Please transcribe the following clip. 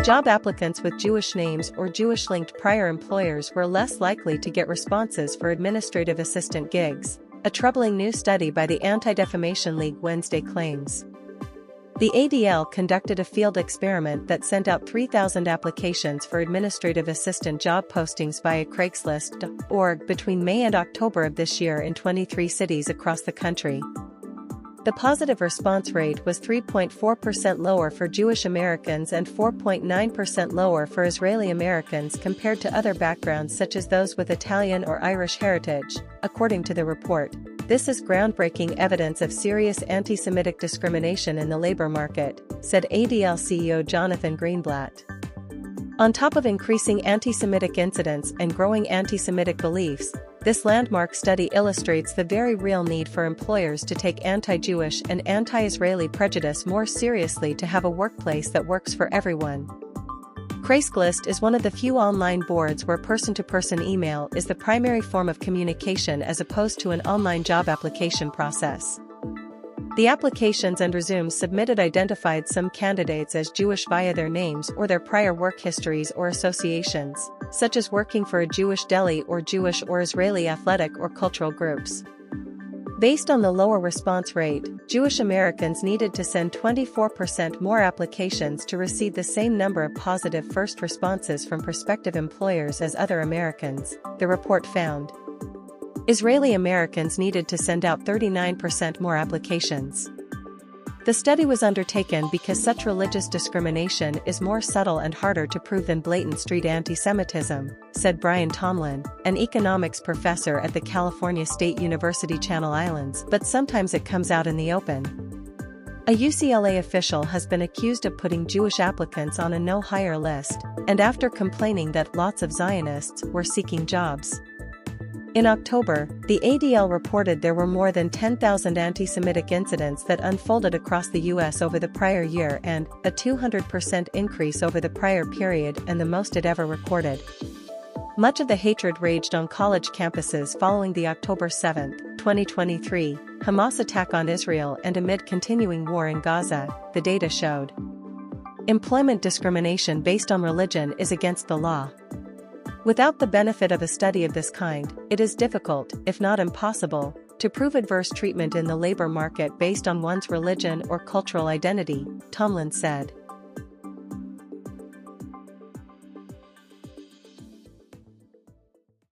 Job applicants with Jewish names or Jewish-linked prior employers were less likely to get responses for administrative assistant gigs, a troubling new study by the Anti-Defamation League Wednesday claims. The ADL conducted a field experiment that sent out 3,000 applications for administrative assistant job postings via Craigslist.org between May and October of this year in 23 cities across the country. The positive response rate was 3.4% lower for Jewish Americans and 4.9% lower for Israeli Americans compared to other backgrounds such as those with Italian or Irish heritage, according to the report. This is groundbreaking evidence of serious anti-Semitic discrimination in the labor market, said ADL CEO Jonathan Greenblatt. On top of increasing anti-Semitic incidents and growing anti-Semitic beliefs, this landmark study illustrates the very real need for employers to take anti-Jewish and anti-Israeli prejudice more seriously to have a workplace that works for everyone. Craigslist is one of the few online boards where person-to-person email is the primary form of communication as opposed to an online job application process. The applications and resumes submitted identified some candidates as Jewish via their names or their prior work histories or associations, such as working for a Jewish deli or Jewish or Israeli athletic or cultural groups. Based on the lower response rate, Jewish Americans needed to send 24% more applications to receive the same number of positive first responses from prospective employers as other Americans, the report found. Israeli Americans needed to send out 39% more applications. The study was undertaken because such religious discrimination is more subtle and harder to prove than blatant street anti-Semitism, said Brian Tomlin, an economics professor at the California State University Channel Islands, but sometimes it comes out in the open. A UCLA official has been accused of putting Jewish applicants on a no-hire list, and after complaining that lots of Zionists were seeking jobs. In October, the ADL reported there were more than 10,000 anti-Semitic incidents that unfolded across the U.S. over the prior year and a 200% increase over the prior period and the most it ever recorded. Much of the hatred raged on college campuses following the October 7, 2023, Hamas attack on Israel and amid continuing war in Gaza, the data showed. Employment discrimination based on religion is against the law. Without the benefit of a study of this kind, it is difficult, if not impossible, to prove adverse treatment in the labor market based on one's religion or cultural identity, Tomlin said.